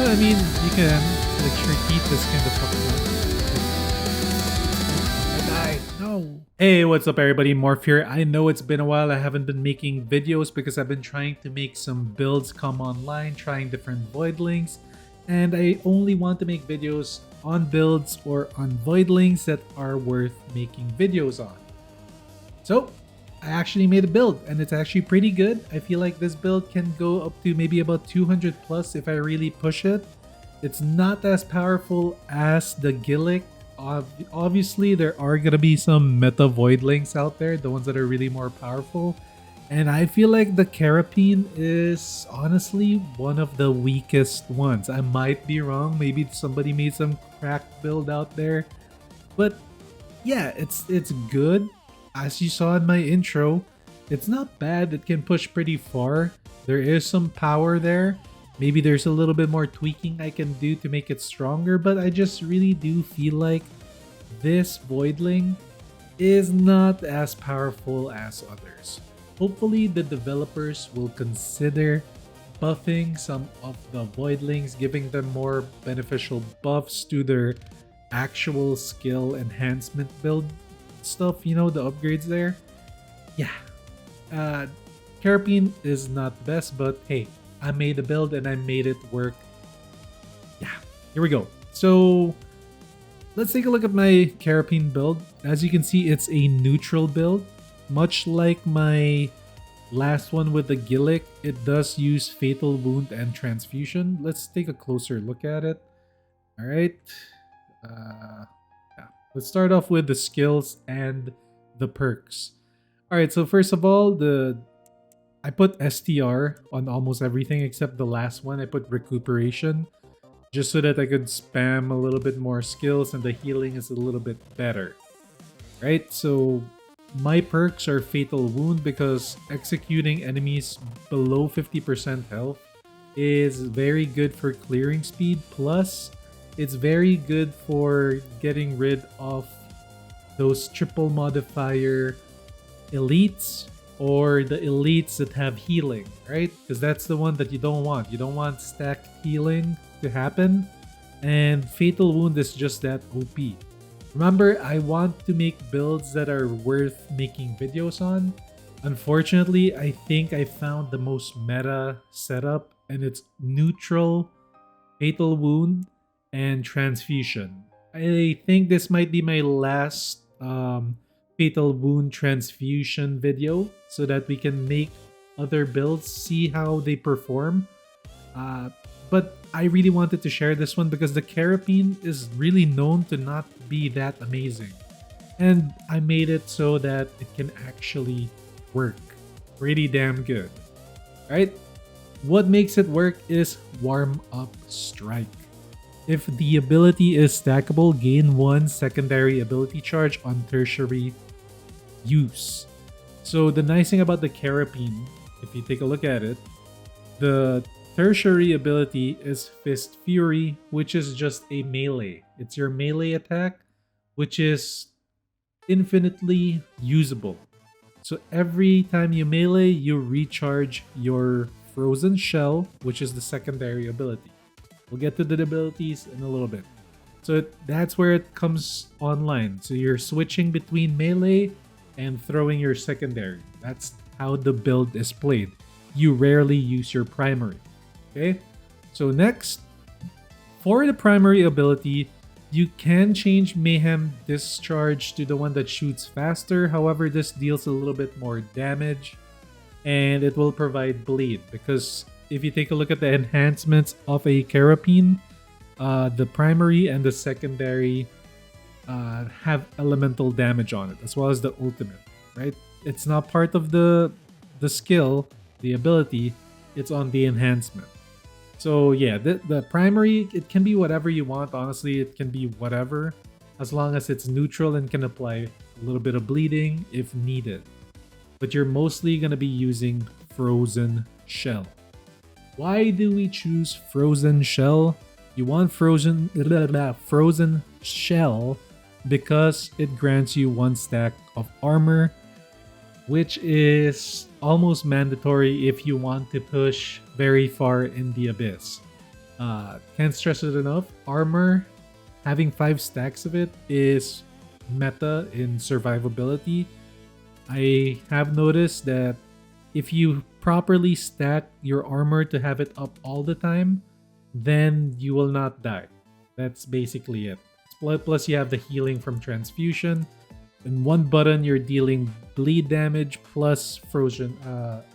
I mean, you can. Like, your teeth is kind of fucked up. I died. No. Hey, what's up, everybody? Morph here. I know it's been a while. I haven't been making videos because I've been trying to make some builds come online, trying different Voidlings, and I only want to make videos on builds or on Voidlings that are worth making videos on. So, I actually made a build and it's actually pretty good. I feel like this build can go up to maybe about 200 plus if I really push it. It's not as powerful as the Gillick. Obviously, there are gonna be some meta Voidlings out there, the ones that are really more powerful. And I feel like the Kerapin is honestly one of the weakest ones. I might be wrong. Maybe somebody made some cracked build out there. But yeah, it's good. As you saw in my intro, it's not bad. It can push pretty far. There is some power there. Maybe there's a little bit more tweaking I can do to make it stronger, but I just really do feel like this Voidling is not as powerful as others. Hopefully the developers will consider buffing some of the Voidlings, giving them more beneficial buffs to their actual skill enhancement build stuff, you know, the upgrades there. Yeah. Kerapin is not the best, but hey, I made a build and I made it work. Yeah, here we go. So let's take a look at my Kerapin build. As you can see, it's a neutral build. Much like my last one with the Gillick, it does use Fatal Wound and Transfusion. Let's take a closer look at it. All right. Let's start off with the skills and the perks. All right, so first of all, I put STR on almost everything except the last one. I put recuperation just so that I could spam a little bit more skills and the healing is a little bit better. Right? So my perks are Fatal Wound because executing enemies below 50% health is very good for clearing speed, plus it's very good for getting rid of those triple modifier elites or the elites that have healing, right? Because that's the one that you don't want. You don't want stacked healing to happen. And Fatal Wound is just that OP. Remember, I want to make builds that are worth making videos on. Unfortunately, I think I found the most meta setup and it's neutral, Fatal Wound, and Transfusion. I think this might be my last Fatal Wound Transfusion video so that we can make other builds, see how they perform. But I really wanted to share this one because the Kerapin is really known to not be that amazing. And I made it so that it can actually work. Pretty damn good. Right? What makes it work is Warm Up Strike. If the ability is stackable, gain 1 secondary ability charge on tertiary use. So the nice thing about the Kerapin, if you take a look at it, the tertiary ability is Fist Fury, which is just a melee. It's your melee attack, which is infinitely usable. So every time you melee, you recharge your Frozen Shell, which is the secondary ability. We'll get to the abilities in a little bit. So that's where it comes online. So you're switching between melee and throwing your secondary. That's how the build is played. You rarely use your primary. Okay? So next, for the primary ability, you can change Mayhem Discharge to the one that shoots faster. However, this deals a little bit more damage and it will provide bleed because if you take a look at the enhancements of a Kerapin, the primary and the secondary have elemental damage on it, as well as the ultimate, right? It's not part of the skill, the ability, it's on the enhancement. So yeah, the primary, it can be whatever you want. Honestly, it can be whatever, as long as it's neutral and can apply a little bit of bleeding if needed. But you're mostly going to be using Frozen Shell. Why do we choose Frozen Shell? You want Frozen Shell because it grants you 1 stack of armor, which is almost mandatory if you want to push very far in the abyss. Can't stress it enough. Armor, having 5 stacks of it is meta in survivability. I have noticed that if you properly stack your armor to have it up all the time, then you will not die. That's basically it. Plus, you have the healing from transfusion. In one button, you're dealing bleed damage plus frozen,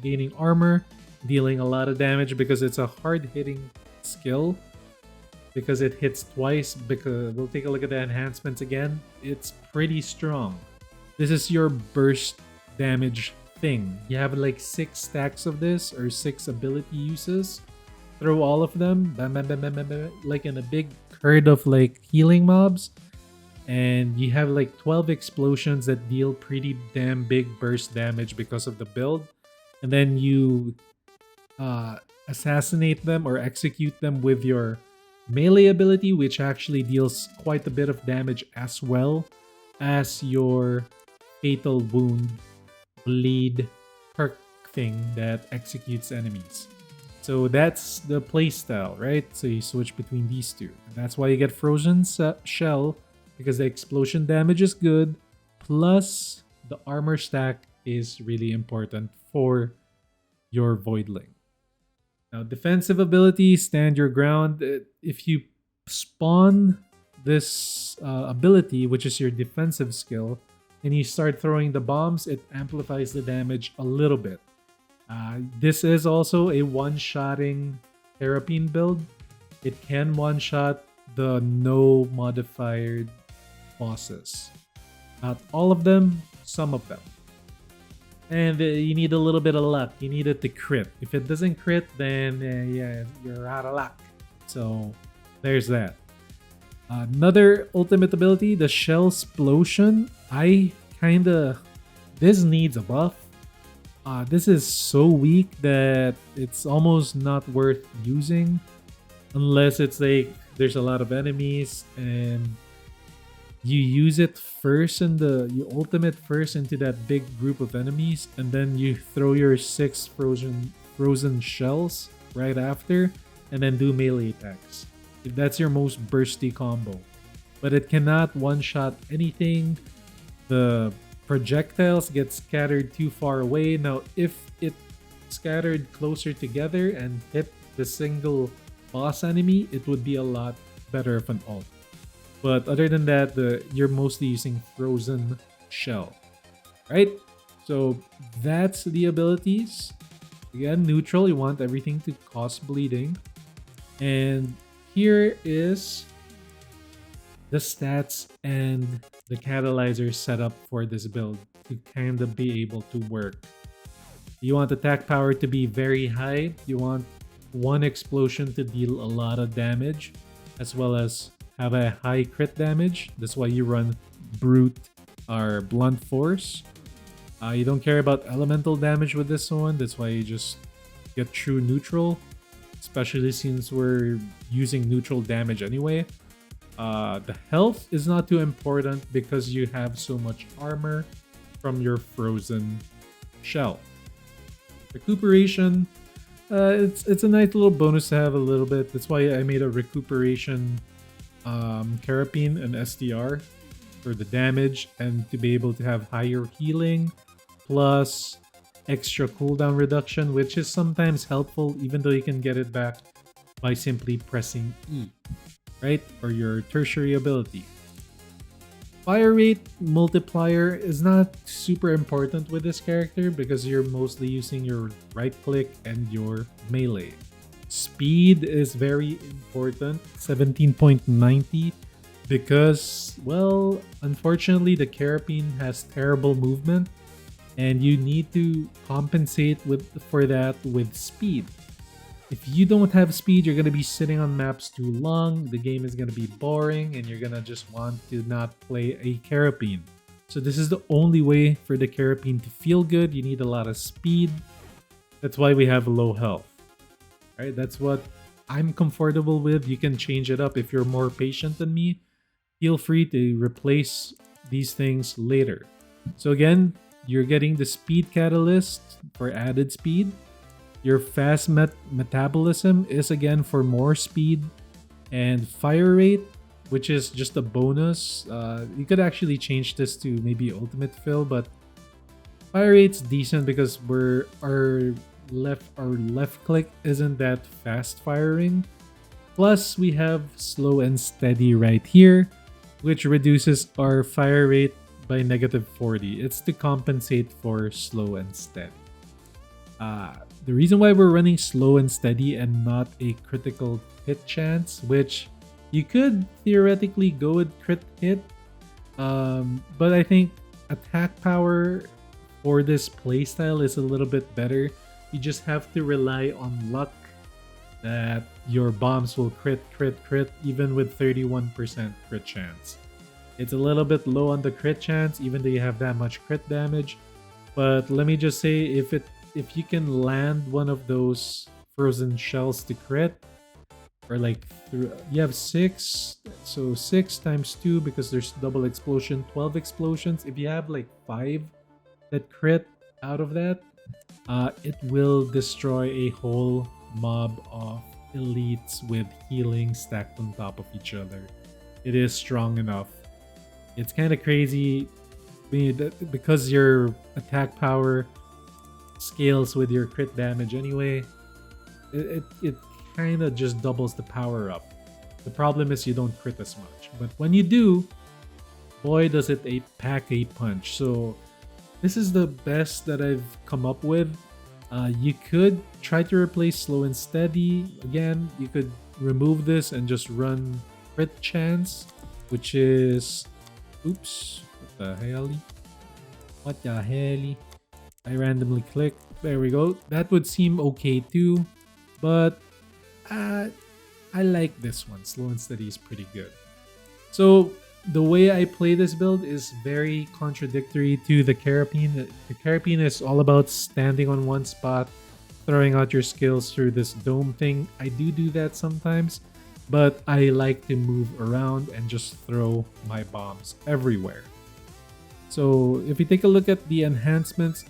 gaining armor, dealing a lot of damage because it's a hard hitting skill. Because it hits twice. Because we'll take a look at the enhancements again. It's pretty strong. This is your burst damage thing. You have like 6 stacks of this or 6 ability uses. Throw all of them, bam, bam, bam, bam, bam, bam, like in a big herd of like healing mobs. And you have like 12 explosions that deal pretty damn big burst damage because of the build. And then you assassinate them or execute them with your melee ability, which actually deals quite a bit of damage as well as your fatal wound bleed perk thing that executes enemies. So that's the playstyle, right? So you switch between these two. And that's why you get Frozen Shell, because the explosion damage is good, plus the armor stack is really important for your Voidling. Now, defensive ability, stand your ground. If you spawn this ability, which is your defensive skill, and you start throwing the bombs, it amplifies the damage a little bit. This is also a one-shotting Kerapin build. It can one-shot the no modified bosses. Not all of them, some of them. And you need a little bit of luck. You need it to crit. If it doesn't crit, then yeah, you're out of luck. So there's that. Another ultimate ability, the Shell Explosion. This needs a buff. This is so weak that it's almost not worth using unless it's like there's a lot of enemies and you use it first you ultimate first into that big group of enemies, and then you throw your 6 frozen shells right after, and then do melee attacks. That's your most bursty combo. But it cannot one-shot anything. The projectiles get scattered too far away. Now, if it scattered closer together and hit the single boss enemy, it would be a lot better of an ult. But other than that, you're mostly using Frozen Shell, right? So that's the abilities. Again, neutral, you want everything to cause bleeding. And here is the stats and the catalyzer setup for this build to kind of be able to work. You want attack power to be very high. You want one explosion to deal a lot of damage, as well as have a high crit damage. That's why you run Brute or Blunt Force. You don't care about elemental damage with this one. That's why you just get true neutral, especially since we're using neutral damage anyway. The health is not too important because you have so much armor from your Frozen Shell. Recuperation, it's a nice little bonus to have a little bit. That's why I made a recuperation Kerapin and STR for the damage and to be able to have higher healing plus extra cooldown reduction, which is sometimes helpful even though you can get it back by simply pressing E, right? Or your tertiary ability. Fire rate multiplier is not super important with this character because you're mostly using your right click and your melee. Speed is very important, 17.90, because, well, unfortunately the Kerapin has terrible movement and you need to compensate for that with speed. If you don't have speed, you're going to be sitting on maps too long, the game is going to be boring, and you're going to just want to not play a Kerapin. So this is the only way for the Kerapin to feel good. You need a lot of speed. That's why we have low health. Right? That's what I'm comfortable with. You can change it up if you're more patient than me. Feel free to replace these things later. So again, you're getting the speed catalyst for added speed. Your fast metabolism is again for more speed, and fire rate, which is just a bonus. You could actually change this to maybe ultimate fill, but fire rate's decent because our left click isn't that fast firing. Plus, we have slow and steady right here, which reduces our fire rate by -40. It's to compensate for slow and steady. The reason why we're running slow and steady and not a critical hit chance, which you could theoretically go with crit hit, but I think attack power for this playstyle is a little bit better. You just have to rely on luck that your bombs will crit, even with 31% crit chance. It's a little bit low on the crit chance, even though you have that much crit damage. But let me just say, if you can land one of those frozen shells to crit, or like you have 6, so 6 times 2 because there's double explosion, 12 explosions. If you have like 5 that crit out of that, it will destroy a whole mob of elites with healing stacked on top of each other. It is strong enough. It's kind of crazy because your attack power scales with your crit damage anyway. It kind of just doubles the power up. The problem is you don't crit as much, but when you do, boy does it pack a punch. So this is the best that I've come up with. You could try to replace slow and steady. Again, you could remove this and just run crit chance, which is, oops, what the hell? What the hell? I randomly clicked. There we go. That would seem okay too, but I like this one. Slow and steady is pretty good. So the way I play this build is very contradictory to the Kerapin. The Kerapin is all about standing on one spot, throwing out your skills through this dome thing. I do that sometimes, but I like to move around and just throw my bombs everywhere. So if you take a look at the enhancements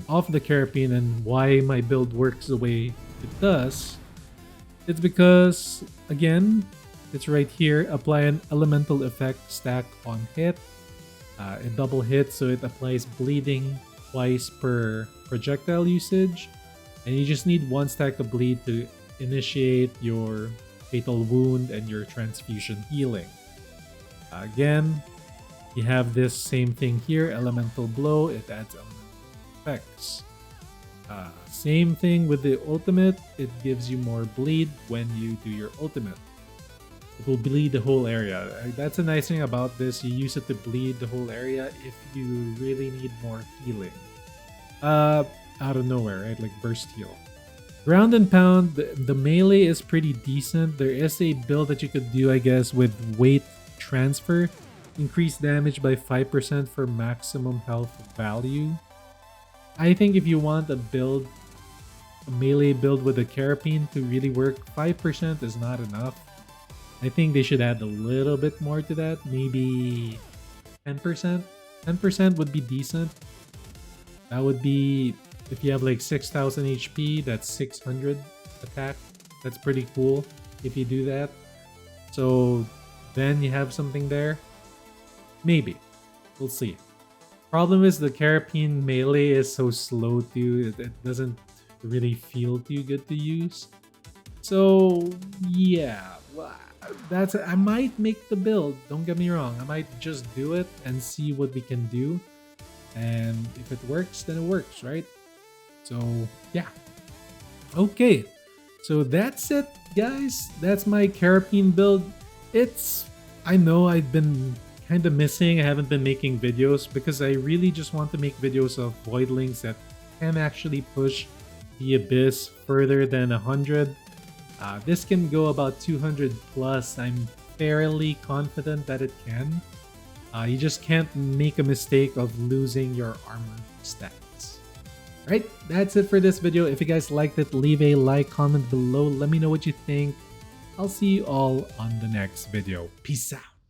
of the Kerapin and why my build works the way it does, it's because, again, it's right here. Apply an elemental effect stack on hit. A double hit, so it applies bleeding twice per projectile usage. And you just need 1 stack of bleed to initiate your fatal wound and your transfusion healing. Again, you have this same thing here, elemental blow. It adds elemental effects. Same thing with the ultimate. It gives you more bleed when you do your ultimate. It will bleed the whole area. That's a nice thing about this. You use it to bleed the whole area if you really need more healing. Out of nowhere, right? Like burst heal. Ground and pound, the melee is pretty decent. There is a build that you could do, I guess, with weight transfer. Increase damage by 5% for maximum health value. I think if you want a melee build with a Kerapin to really work, 5% is not enough. I think they should add a little bit more to that. Maybe 10%? 10% would be decent. That would be, if you have like 6,000 HP, that's 600 attack. That's pretty cool if you do that. So then you have something there. Maybe. We'll see. Problem is the Kerapin melee is so slow too. It doesn't really feel too good to use. So yeah, I might make the build. Don't get me wrong. I might just do it and see what we can do. And if it works, then it works, right? So yeah. Okay. So that's it, guys. That's my Kerapin build. I know I've been kind of missing. I haven't been making videos because I really just want to make videos of Voidlings that can actually push the Abyss further than 100. This can go about 200 plus. I'm fairly confident that it can. You just can't make a mistake of losing your armor stats. Right, that's it for this video. If you guys liked it, leave a like, comment below. Let me know what you think. I'll see you all on the next video. Peace out.